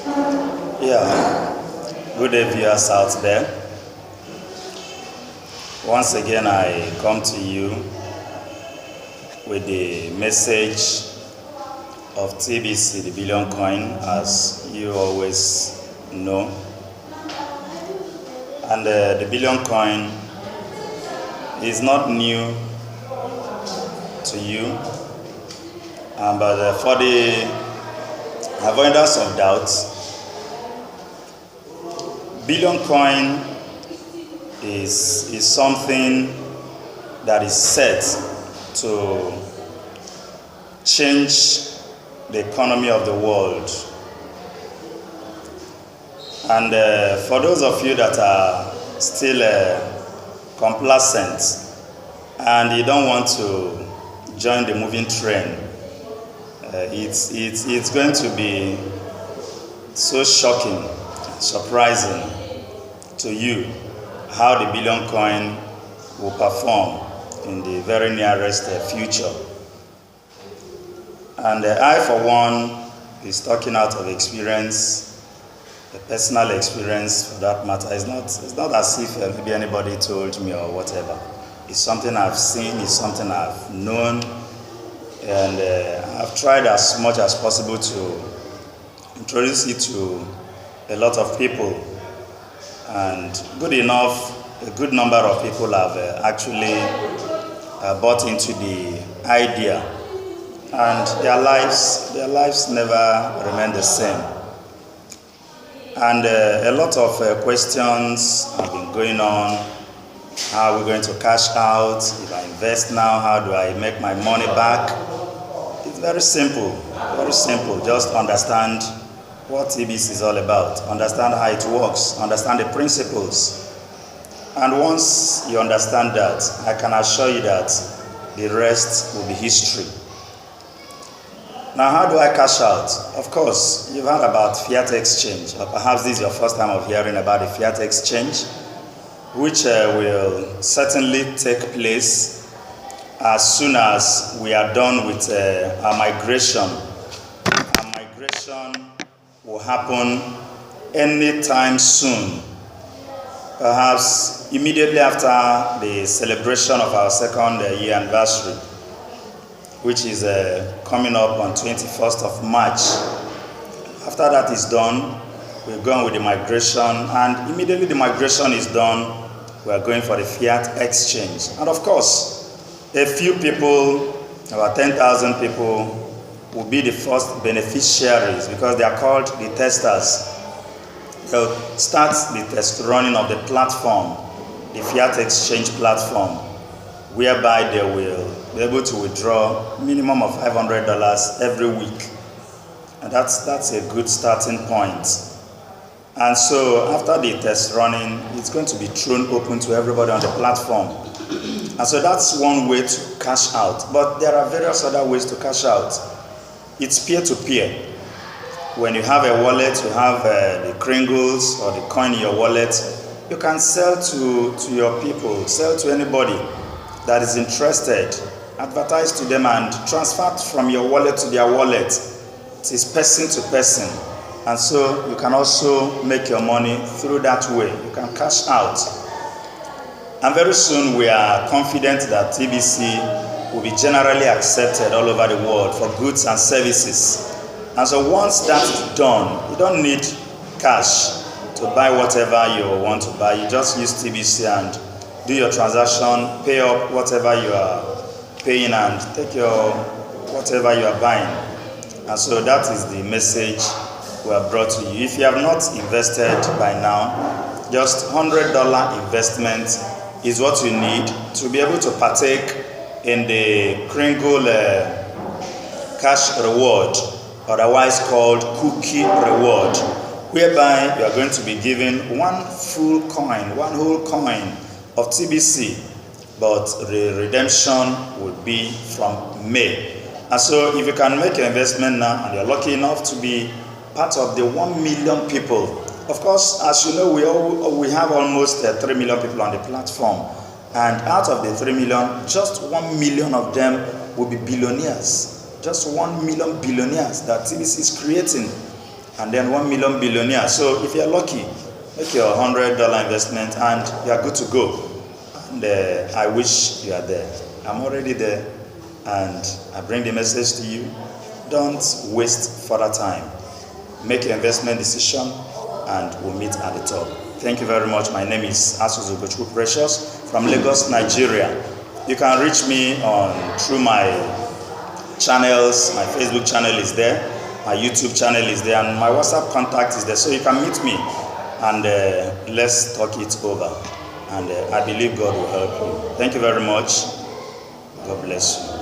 Yeah, good day, viewers out there. Once again, I come to you with the message of TBC, the Billion Coin, as you always know. And the Billion Coin is not new to you, but for the avoidance of doubt, Billion Coin is something that is set to change the economy of the world. And for those of you that are still complacent and you don't want to join the moving train, it's going to be so shocking, surprising to you how the Billion Coin will perform in the very nearest future. And I, for one, is talking out of experience, a personal experience for that matter. It's not as if maybe anybody told me or whatever. It's something I've seen, it's something I've known, and I've tried as much as possible to introduce it to a lot of people. And good enough, a good number of people have actually bought into the idea, and their lives never remain the same. And a lot of questions have been going on. How are we going to cash out? If I invest now, how do I make my money back? It's very simple, very simple. Just understand what TBC is all about, understand how it works, understand the principles. And once you understand that, I can assure you that the rest will be history. Now, how do I cash out? Of course, you've heard about fiat exchange, or perhaps this is your first time of hearing about the fiat exchange, which will certainly take place as soon as we are done with our migration. Our migration will happen anytime soon, perhaps immediately after the celebration of our second year anniversary, which is coming up on 21st of March. After that is done, we're going with the migration, and immediately the migration is done, we're going for the fiat exchange. And of course, a few people, about 10,000 people, will be the first beneficiaries because they are called the testers. They'll start the test running of the platform, the fiat exchange platform, whereby they will be able to withdraw minimum of $500 every week. And that's a good starting point. And so after the test running, it's going to be thrown open to everybody on the platform. And so that's one way to cash out. But there are various other ways to cash out. It's peer-to-peer. When you have a wallet, you have the Kringles or the coin in your wallet, you can sell to your people, sell to anybody that is interested, advertise to them and transfer from your wallet to their wallet. It is person to person. And so you can also make your money through that way. You can cash out. And very soon we are confident that TBC will be generally accepted all over the world for goods and services. And so once that is done, you don't need cash to buy whatever you want to buy. You just use TBC and do your transaction, pay up whatever you are paying and take your whatever you are buying. And so that is the message we have brought to you. If you have not invested by now, just $100 investment is what you need to be able to partake in the Kringle cash reward, otherwise called cookie reward, whereby you are going to be given one whole coin of TBC, but the redemption will be from May. And so if you can make your investment now and you're lucky enough to be part of the 1 million people, of course, as you know, we have almost 3 million people on the platform, and out of the 3 million, just 1 million of them will be billionaires. Just 1 million billionaires that TBC is creating. and then 1 million billionaire. So if you're lucky, make your $100 investment and you're good to go. And I wish you are there. I'm already there, and I bring the message to you. Don't waste further time. Make your investment decision, and we'll meet at the top. Thank you very much. My name is Asus Ugochukwu Precious from Lagos, Nigeria. You can reach me through my channels. My Facebook channel is there, my YouTube channel is there, and my WhatsApp contact is there. So you can meet me, and let's talk it over. And I believe God will help you. Thank you very much. God bless you.